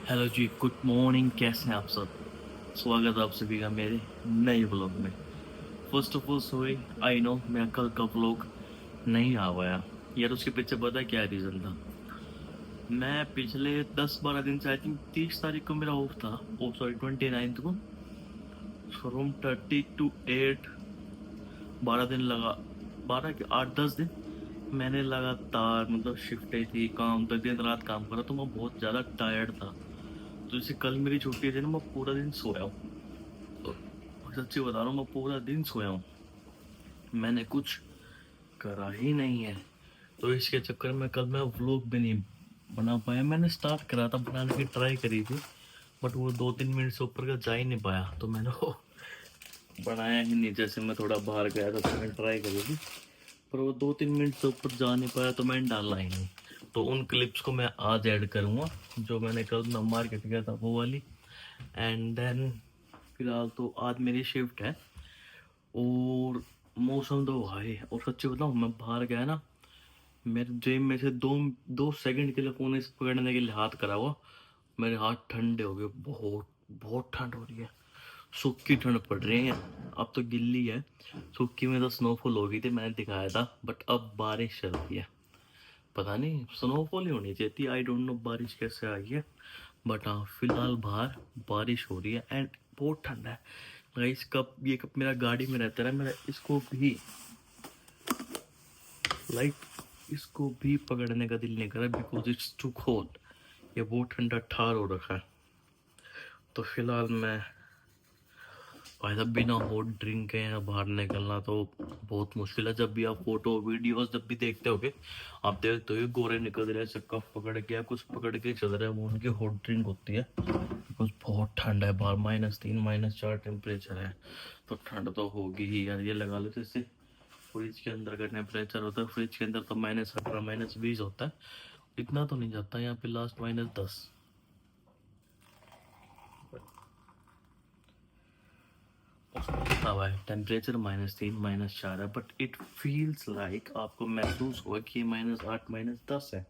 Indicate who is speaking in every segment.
Speaker 1: Hello जी, good morning. कैसे हैं आप सब? स्वागत है आप सभी का मेरे नए व्लॉग में। First of all sorry, I know मैं कल का व्लॉग नहीं आ पाया यार। उसके पीछे पता है क्या रीज़न था? मैं पिछले 10-12 दिन से, आई थिंक 30 तारीख को मेरा ऑफ था। ओ सॉरी, 29 को। फ्रॉम 30 to 8, 12 दिन लगा। 12 के 8-10 दिन मैंने लगातार, मतलब शिफ्टें थी, काम तक, दिन रात काम करा, तो मैं बहुत ज़्यादा टायर्ड था। तो जैसे कल मेरी छुट्टी थी ना, मैं पूरा दिन सोया हूँ। और सच्ची बता रहा हूँ, मैं पूरा दिन सोया हूँ। मैंने कुछ करा ही नहीं है। तो इसके चक्कर में कल मैं व्लॉग भी नहीं बना पाया। मैंने स्टार्ट करा था, बनाने की ट्राई करी थी, बट वो 2-3 मिनट से ऊपर का जा ही नहीं पाया, तो मैंने वो बनाया ही नहीं। जैसे मैं थोड़ा बाहर गया था तो मैंने ट्राई करी थी, पर वो 2-3 मिनट से ऊपर जा नहीं पाया, तो मैंने डाला ही नहीं। तो उन क्लिप्स को मैं आज ऐड करूँगा, जो मैंने कल ना मार्केट गया था वो वाली। एंड देन फिलहाल तो आज मेरी शिफ्ट है। और मौसम तो भाई, और सच्ची बताऊँ, मैं बाहर गया ना, मेरे जेब में से दो दो सेकंड के लिए फोन इस पकड़ने के लिए हाथ करा हुआ, मेरे हाथ ठंडे हो गए। बहुत बहुत ठंड हो रही है। सूखी ठंड पड़ रही है। अब तो गिल्ली है। सूखी में तो स्नोफॉल हो गई थी, मैंने दिखाया था, बट अब बारिश चल रही है। पता नहीं, स्नोफॉल ही होनी चाहिए थी, आई डोंट नो बारिश कैसे आई है। बट हाँ, फिलहाल बाहर बारिश हो रही है एंड बहुत ठंडा है। गाइस, कप ये कप मेरा गाड़ी में रहता है, मेरा इसको भी लाइक इसको भी पकड़ने का दिल नहीं कर रहा, बिकॉज इट्स टू कोल्ड। ये बहुत ठंडा ठार हो रखा है। तो फिलहाल मैं भाई साहब, बिना हॉट ड्रिंक के यहाँ बाहर निकलना तो बहुत मुश्किल है। जब भी आप फोटो वीडियोस जब भी देखते होगे, आप देखते हो गोरे निकल रहे हैं, कप पकड़ के या कुछ पकड़ के चल रहे हैं, वो उनकी हॉट ड्रिंक होती है। बिकॉज बहुत ठंड है बाहर, -3 -4 टेम्परेचर है। तो ठंड तो होगी ही यार। ये लगा लो जैसे फ्रिज के अंदर का टेम्परेचर होता है, फ्रिज के अंदर तो -18 -20 होता है। इतना तो नहीं जाता, यहाँ पे लास्ट -10। हाँ भाई, टेम्परेचर -3 -4 है, बट इट फील्स लाइक, आपको महसूस होगा कि -8 -10 है।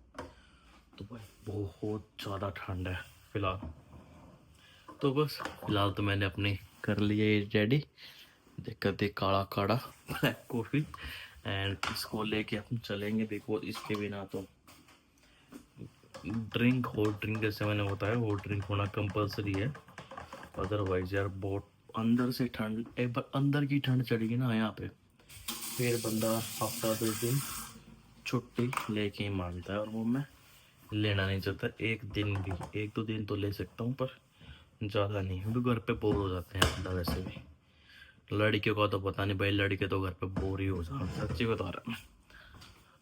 Speaker 1: तो भाई बहुत ज़्यादा ठंड है फिलहाल। तो बस फिलहाल तो मैंने अपने कर लिए रेडी। देखकर देख, काढ़ा काढ़ा ब्लैक कॉफ़ी। एंड इसको लेके हम चलेंगे, बिकॉज इसके बिना तो ड्रिंक, हॉट ड्रिंक, जैसे मैंने बताया, हॉट ड्रिंक होना कंपलसरी है। अदरवाइज यार बहुत अंदर से ठंड, एक बार अंदर की ठंड चढ़ेगी ना यहाँ पे, फिर बंदा हफ्ता 10 दिन छुट्टी लेके ही मानता है। और वो मैं लेना नहीं चाहता। एक दिन भी, 1-2 दिन तो ले सकता हूँ, पर ज़्यादा नहीं, क्योंकि घर पे बोर हो जाते हैं बंदा वैसे भी। लड़कियों का तो पता नहीं भाई, लड़के तो घर पे बोर ही हो जाते, सच्ची बता रहा हूँ।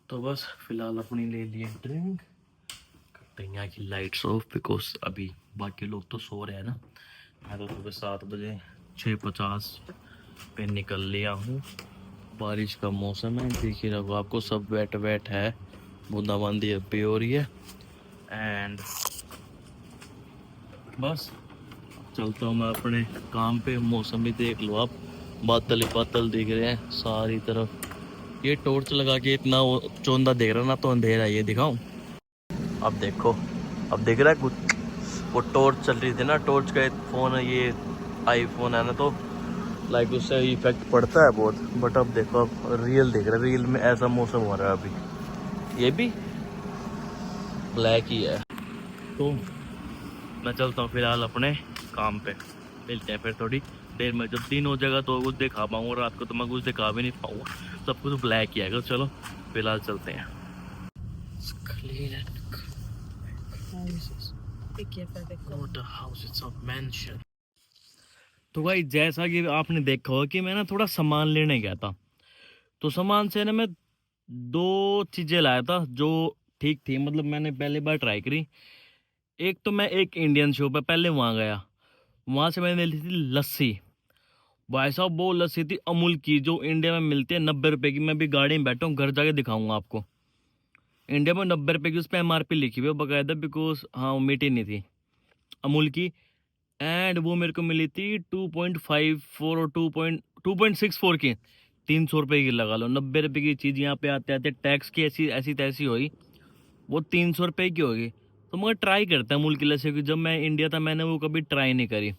Speaker 1: तो बस फिलहाल अपनी ले लिए ड्रिंक, करते हैं यहाँ की लाइट्स ऑफ, बिकॉज अभी बाकी लोग तो सो रहे हैं ना। मैं तो सुबह 7 बजे 6:50 पे निकल लिया हूँ। बारिश का मौसम है, देख ही रहो आपको, सब वेट वेट है, बूंदाबांदी अब भी हो रही है। एंड बस चलता हूँ मैं अपने काम पे। मौसम भी देख लो आप, बादल ही बादल दिख रहे हैं सारी तरफ। ये टॉर्च लगा के इतना चौंधा देख रहा ना, तो अंधेरा ये दिखाऊं। अब देखो, अब दिख रहा है कुछ? वो टॉर्च चल रही थी ना, टॉर्च का एक फ़ोन है, ये आईफोन है ना, तो लाइक उससे इफेक्ट पड़ता है बहुत। बट अब देखो, अब रियल दिख रहा है, रियल में ऐसा मौसम हो रहा है अभी। ये भी ब्लैक ही है। तो मैं चलता हूँ फिलहाल अपने काम पे। मिलते हैं फिर थोड़ी देर में, जब दिन हो जाएगा तो कुछ दिखा पाऊँगा। रात को तो मैं कुछ दिखा भी नहीं पाऊँगा, सब कुछ ब्लैक ही आएगा। चलो फिलहाल चलते हैं। तो भाई, जैसा कि आपने देखा होगा कि मैं ना थोड़ा सामान लेने गया था, तो सामान से ना मैं 2 चीज़ें लाया था जो ठीक थी, मतलब मैंने पहली बार ट्राई करी। एक तो मैं एक इंडियन शॉप है, पहले वहाँ गया, वहाँ से मैंने ली थी लस्सी। भाई साहब, वो लस्सी थी अमूल की, जो इंडिया में मिलती है 90 रुपए की। मैं भी गाड़ी में बैठा हूँ, घर जाके दिखाऊंगा आपको। इंडिया में 90 रुपए की, उस पर MRP लिखी हुई है बाकायदा, बिकॉज हाँ वो मीठी नहीं थी, अमूल की। एंड वो मेरे को मिली थी 2.54 और 2.64 की, 300 रुपए की लगा लो। 90 रुपए की चीज़ यहाँ पे आते आते टैक्स की ऐसी ऐसी तैसी हुई, वो 300 रुपए की होगी। तो मगर ट्राई करते हैं अमूल की लस्सी, क्योंकि जब मैं इंडिया था मैंने वो कभी ट्राई नहीं करी।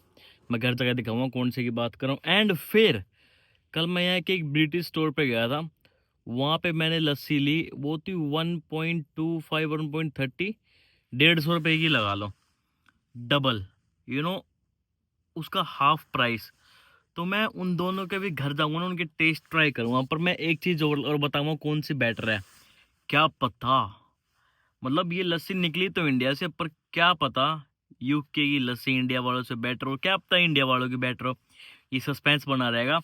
Speaker 1: मैं घर जगह दिखाऊंगा कौन से की बात कर रहा हूँ। एंड फिर कल मैं यहाँ के एक ब्रिटिश स्टोर पे गया था, वहाँ पे मैंने लस्सी ली, वो थी 1.25 1.30, 150 रुपये की लगा लो, डबल, यू नो उसका हाफ प्राइस। तो मैं उन दोनों के भी घर जाऊंगा ना, उनके टेस्ट ट्राई करूंगा। पर मैं एक चीज़ और बताऊंगा कौन सी बेटर है, क्या पता, मतलब ये लस्सी निकली तो इंडिया से, पर क्या पता यूके की लस्सी इंडिया वालों से बेटर हो, क्या पता इंडिया वालों की बेटर हो। ये सस्पेंस बना रहेगा,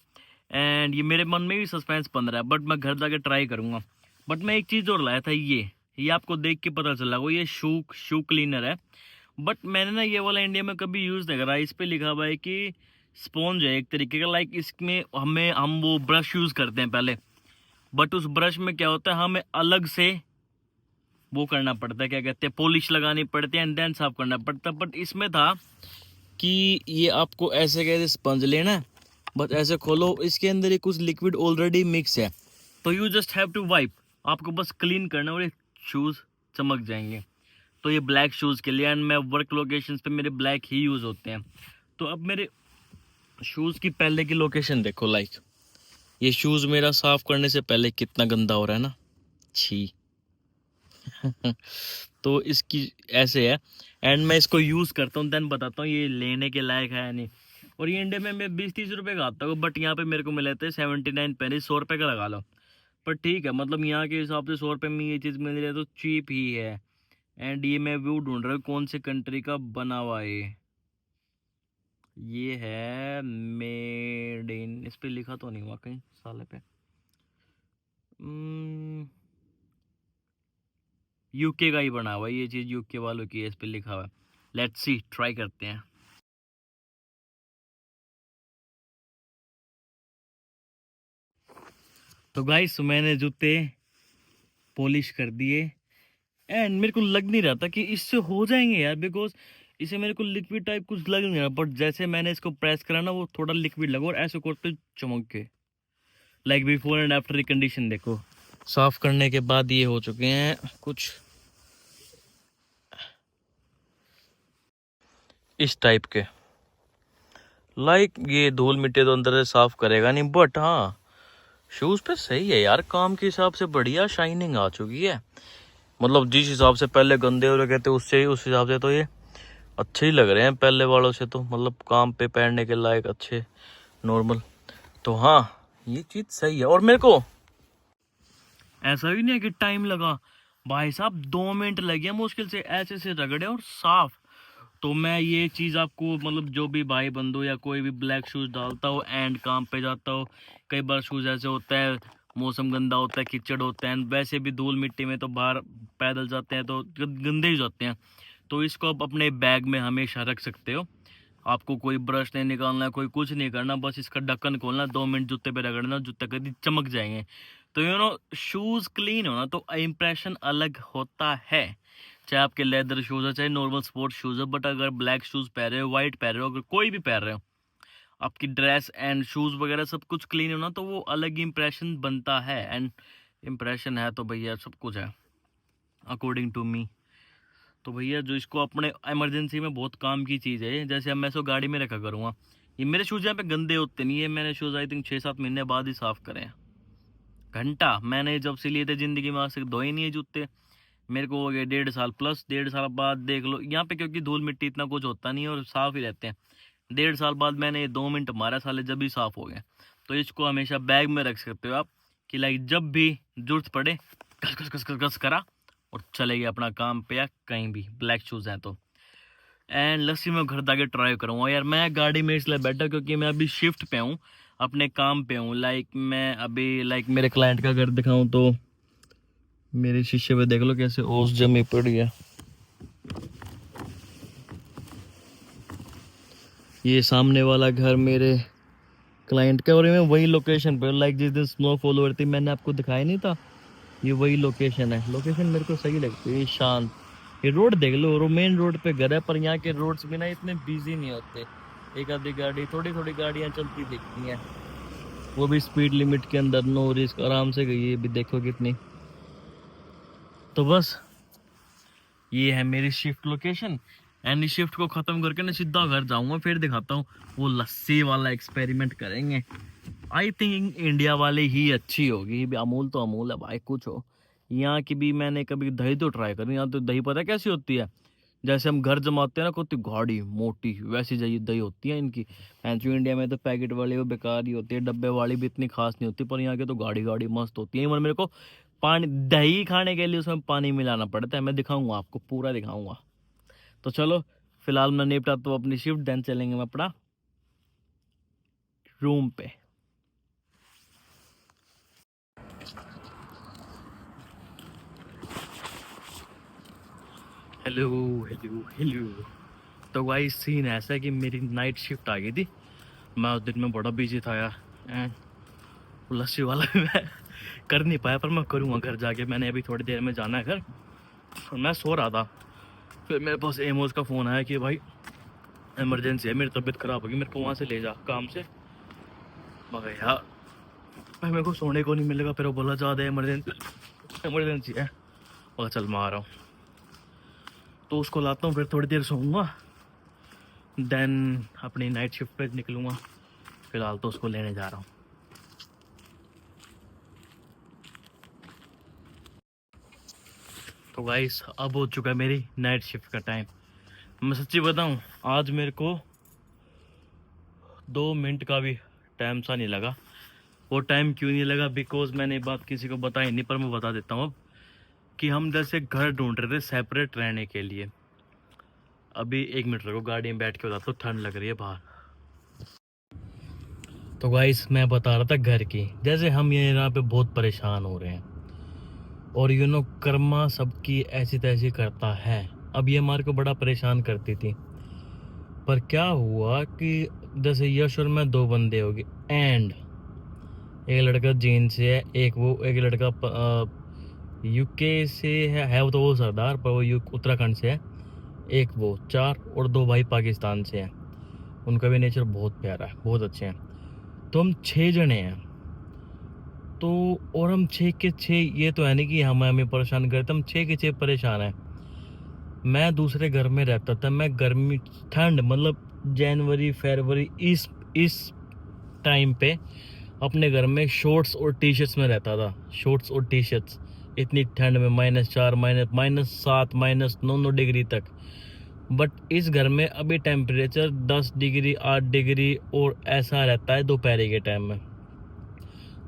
Speaker 1: एंड ये मेरे मन में भी सस्पेंस बन रहा है, बट मैं घर जाके ट्राई करूंगा। बट मैं एक चीज़ और लाया था, ये आपको देख के पता चला वो ये शू क्लीनर है। बट मैंने ना ये वाला इंडिया में कभी यूज़ नहीं करा। इस पे लिखा हुआ है कि स्पॉन्ज है एक तरीके का, लाइक इसमें हम वो ब्रश यूज़ करते हैं पहले, बट उस ब्रश में क्या होता है, हमें अलग से वो करना पड़ता है, क्या कहते हैं, पॉलिश लगानी पड़ती है एंड देन साफ करना पड़ता है। बट इसमें था कि ये आपको ऐसे कैसे स्पंज लेना है, बस ऐसे खोलो, इसके अंदर ही कुछ लिक्विड ऑलरेडी मिक्स है, तो you just have to wipe, आपको बस क्लीन करना और ये शूज़ चमक जाएंगे। तो ये ब्लैक शूज़ के लिए, एंड मैं वर्क लोकेशंस पे मेरे ब्लैक ही यूज़ होते हैं। तो अब मेरे शूज़ की पहले की लोकेशन देखो, लाइक ये शूज़ मेरा साफ़ करने से पहले कितना गंदा हो रहा है ना, छी। तो इसकी ऐसे है, एंड मैं इसको यूज़ करता हूँ, देन बताता हूँ ये लेने के लायक है या नहीं। और ये इंडिया में मैं 20-30 रुपये का आता हूँ, बट यहाँ पे मेरे को मिले थे 79 पेनी, 100 रुपये का लगा लो। पर ठीक है, मतलब यहाँ के हिसाब से 100 रुपये में ये चीज़ मिल रही है तो चीप ही है। एंड ये मैं व्यू ढूंढ रहा हूँ कौन से कंट्री का बना हुआ है। ये है मेड इन, इस पे लिखा तो नहीं हुआ कहीं साले पे, यूके का ही बना हुआ है, ये चीज़ यूके वालों की है, इस पे लिखा हुआ है। लेट्स सी, ट्राई करते हैं। तो गाइस मैंने जूते पॉलिश कर दिए, एंड मेरे को लग नहीं रहा था कि इससे हो जाएंगे यार, बिकॉज इसे मेरे को लिक्विड टाइप कुछ लग नहीं रहा, बट जैसे मैंने इसको प्रेस करा ना, वो थोड़ा लिक्विड लगा और ऐसे करते चमक के, लाइक बिफोर एंड आफ्टर की कंडीशन देखो। साफ करने के बाद ये हो चुके हैं कुछ इस टाइप के, लाइक ये धूल मिट्टी तो अंदर से साफ करेगा नहीं, बट हाँ शूज पे सही है यार, काम के हिसाब से बढ़िया शाइनिंग आ चुकी है। मतलब जिस हिसाब से पहले गंदे हो रहे थे उससे उस हिसाब से तो ये अच्छे ही लग रहे हैं पहले वालों से, तो मतलब काम पे पहनने के लायक अच्छे, नॉर्मल। तो हाँ ये चीज़ सही है। और मेरे को ऐसा भी नहीं है कि टाइम लगा, भाई साहब 2 मिनट लगे मुश्किल से, ऐसे से रगड़े और साफ। तो मैं ये चीज़ आपको, मतलब जो भी भाई बंधु या कोई भी ब्लैक शूज़ डालता हो एंड काम पे जाता हो, कई बार शूज़ ऐसे होता है, मौसम गंदा होता है, कीचड़ होता है, वैसे भी धूल मिट्टी में तो बाहर पैदल जाते हैं तो गंदे ही जाते हैं। तो इसको आप अपने बैग में हमेशा रख सकते हो। आपको कोई ब्रश नहीं निकालना, कोई कुछ नहीं करना, बस इसका ढक्कन खोलना, 2 मिनट जूते पे रगड़ना, जूते कभी चमक जाएंगे। तो शूज़ क्लीन होना तो इम्प्रेशन अलग होता है, चाहे आपके लेदर शूज़ है चाहे नॉर्मल स्पोर्ट्स शूज़ है। बट अगर ब्लैक शूज़ पहन रहे हो, वाइट पहन रहे हो, अगर कोई भी पहन रहे हो, आपकी ड्रेस एंड शूज़ वगैरह सब कुछ क्लीन होना तो वो अलग इम्प्रेशन बनता है। एंड इम्प्रेशन है तो भैया सब कुछ है अकॉर्डिंग टू मी। तो भैया जो इसको अपने इमरजेंसी में बहुत काम की चीज़ है, जैसे अब मैं इसको गाड़ी में रखा करूँगा, ये मेरे शूज़ यहाँ पे गंदे होते नहीं है, मैंने शूज़ आई थिंक 6-7 महीने बाद ही साफ़ करें। घंटा मैंने जब से लिए थे ज़िंदगी में आज तक धोए नहीं है जूते, मेरे को हो गए 1.5 साल प्लस। 1.5 साल बाद देख लो, यहाँ पे क्योंकि धूल मिट्टी इतना कुछ होता नहीं है और साफ़ ही रहते हैं। 1.5 साल बाद मैंने ये 2 मिनट मारा साले, जब भी साफ़ हो गए। तो इसको हमेशा बैग में रख सकते हो आप, कि लाइक जब भी जरूरत पड़े घस घस घस घस घस करा और चले गए अपना काम पे या कहीं भी। ब्लैक शूज़ हैं तो। एंड लस्सी में घर जाके ट्राई करूँगा यार। मैं गाड़ी में इसलिए बैठा क्योंकि मैं अभी शिफ्ट पे हूँ, अपने काम पे हूँ। लाइक मैं अभी मेरे क्लाइंट का घर दिखाऊँ तो मेरे शीशे पे देख लो कैसे ओस जमी पड़ी है। ये सामने वाला घर मेरे क्लाइंट का, और मैं वही लोकेशन पे, लाइक जिस दिन स्नोफॉल हो रही थी मैंने आपको दिखाया नहीं था, ये वही लोकेशन है। लोकेशन मेरे को सही लगती है, शांत। ये रोड देख लो, मेन रोड पे घर है, पर यहाँ के रोड्स भी ना इतने बिजी नहीं होते, एक आधी गाड़ी, थोड़ी थोड़ी गाड़ियाँ चलती दिखती हैं, वो भी स्पीड लिमिट के अंदर, नो रिस्क, आराम से गई है। भी देखो कितनी, तो बस ये है मेरी शिफ्ट लोकेशन। एंड इस शिफ्ट को ख़त्म करके ना सीधा घर जाऊंगा, फिर दिखाता हूँ वो लस्सी वाला एक्सपेरिमेंट करेंगे। आई थिंक इंडिया वाले ही अच्छी होगी, अमूल तो अमूल है भाई, कुछ हो। यहाँ की भी मैंने कभी दही तो ट्राई करी, यहाँ तो दही पता है कैसी होती है, जैसे हम घर जमाते हैं ना, कुछ गाढ़ी मोटी वैसी दही दही होती है इनकी। जो इंडिया में तो पैकेट वाली वो बेकार ही होती है, डब्बे वाली भी इतनी खास नहीं होती, पर यहाँ की तो गाढ़ी गाढ़ी मस्त होती है। इवन मेरे को पानी दही खाने के लिए उसमें पानी मिलाना पड़ता है, मैं दिखाऊंगा आपको, पूरा दिखाऊंगा। तो चलो फिलहाल मैं निपटा तो अपनी शिफ्ट, देन चलेंगे मैं अपना रूम पे। Hello hello hello. तो भाई सीन ऐसा है कि मेरी नाइट शिफ्ट आ गई थी, मैं उस दिन में बड़ा बिजी था यार। एंड लस्सी वाला मैं कर नहीं पाया, पर मैं करूँगा घर जाके। मैंने अभी थोड़ी देर में जाना है घर, और मैं सो रहा था, फिर मेरे पास एमोज का फ़ोन आया कि भाई इमरजेंसी है, मेरी तबीयत ख़राब होगी, मेरे को वहाँ से ले जा काम से। मगर यार भाई मेरे को सोने को नहीं मिलेगा, फिर वो बोला ज़्यादा इमरजेंसी इमरजेंसी है। और चल मैं आ रहा हूँ, तो उसको लाता हूँ, फिर थोड़ी देर सोऊंगा, देन अपनी नाइट शिफ्ट पे निकलूँगा। फिलहाल तो उसको लेने जा रहा हूँ। तो गाइस अब हो चुका है मेरी नाइट शिफ्ट का टाइम। मैं सच्ची बताऊँ, आज मेरे को 2 मिनट का भी टाइम सा नहीं लगा। वो टाइम क्यों नहीं लगा, बिकॉज मैंने ये बात किसी को बताई नहीं, पर मैं बता देता हूँ अब, कि हम जैसे घर ढूंढ रहे थे सेपरेट रहने के लिए। अभी 1 मिनट रुको, गाड़ी में बैठ के बताता हूँ, ठंड लग रही है बाहर। तो गाइस मैं बता रहा था घर की, जैसे हम ये यहाँ पे बहुत परेशान हो रहे हैं, और कर्मा सबकी ऐसी तैसी करता है। अब ये हमारे को बड़ा परेशान करती थी, पर क्या हुआ कि जैसे यश और मैं 2 बंदे हो गए, एंड एक लड़का जीन से है, एक लड़का यूके से है वो तो वो सरदार, पर वो उत्तराखंड से है। एक वो 4, और 2 भाई पाकिस्तान से हैं। उनका भी नेचर बहुत प्यारा है, बहुत अच्छे हैं। तो हम 6 जने हैं। तो और हम 6 के 6, ये तो है नहीं कि हमें परेशान करते, हम 6 के 6 परेशान हैं। मैं दूसरे घर में रहता था, मैं गर्मी ठंड मतलब जनवरी फरवरी इस टाइम पे अपने घर में शॉर्ट्स और टी शर्ट्स में रहता था, शॉर्ट्स और टी शर्ट्स। इतनी ठंड में -4 -7 -9 डिग्री तक। बट इस घर में अभी टेम्परेचर 10 डिग्री 8 डिग्री और ऐसा रहता है दोपहर के टाइम में।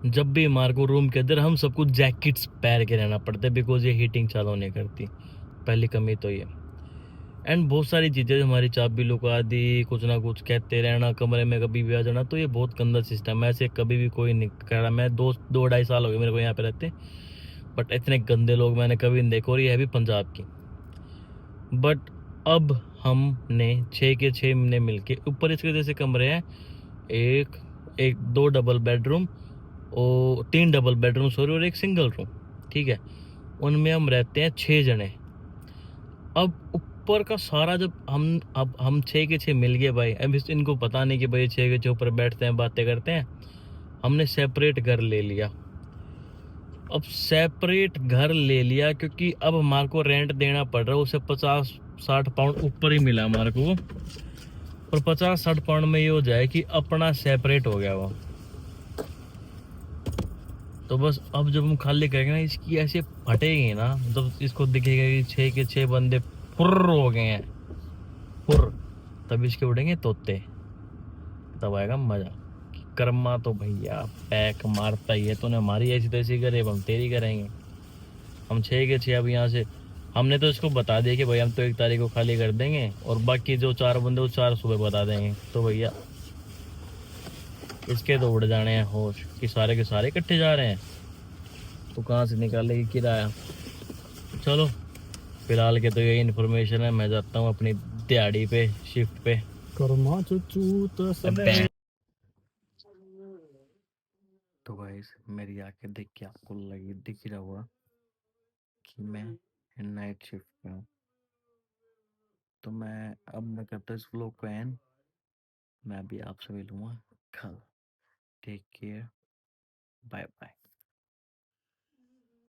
Speaker 1: जब भी हमारे को रूम के अंदर हम सबको जैकेट्स पहन के रहना पड़ता है, बिकॉज ये हीटिंग चालू नहीं करती। पहली कमी तो ये। एंड बहुत सारी चीज़ें, हमारी चाबी लुका दी, कुछ ना कुछ कहते रहना, कमरे में कभी भी आ जाना, तो ये बहुत गंदा सिस्टम है। ऐसे कभी भी कोई नहीं कर रहा। मैं 2 2 ढाई साल हो गए मेरे को यहाँ पे रहते, बट इतने गंदे लोग मैंने कभी नहीं देखे, और ये है भी पंजाब की। बट अब हमने 6 के 6 ने मिलके, ऊपर इसके जैसे कमरे हैं, एक एक 2 डबल बेडरूम और 3 डबल बेडरूम सॉरी, और एक सिंगल रूम, ठीक है। उनमें हम रहते हैं 6 जने। अब ऊपर का सारा जब हम 6 के 6 मिल गए भाई, अब इनको पता नहीं कि भाई 6 के 6 ऊपर बैठते हैं बातें करते हैं। हमने सेपरेट घर ले लिया। अब सेपरेट घर ले लिया क्योंकि अब हमारे को रेंट देना पड़ रहा है, उसे 50-60 पाउंड ऊपर ही मिला हमारे को। और 50-60 पाउंड में ये हो जाए कि अपना सेपरेट हो गया वो। तो बस अब जब हम खाली करेंगे ना, इसकी ऐसे फटेगी ना, जब इसको दिखेगा कि 6 के 6 बंदे फुर्र हो गए हैं, फुर्र, तब इसके उड़ेंगे तोते, तब आएगा मजा। कर्मा तो भैया पैक मारता ही है, तूने हमारी ऐसी तैसी करे, अब हम तेरी करेंगे। हम 6 के 6 अब यहाँ से, हमने तो इसको बता दिया कि भाई हम तो 1 तारीख को खाली कर देंगे, और बाकी जो 4 बंदे वो 4 सुबह बता देंगे। तो भैया इसके तो उड़ जाने हैं होश कि सारे के सारे इकट्ठे जा रहे हैं, तो कहाँ से निकालेगी किराया। चलो फिलहाल के तो यही इन्फॉर्मेशन है, मैं जाता हूँ अपनी दिहाड़ी पे, शिफ्ट पे। कर्मा चुचू तो तो गाइस मेरी आंखें देख के आपको दिख रहा हुआ कि मैं नाइट शिफ्ट पे हूँ। तो मैं करता इस व्लॉग को एंड, मैं अभी आपसे मिलूंगा कल। Take care, bye bye.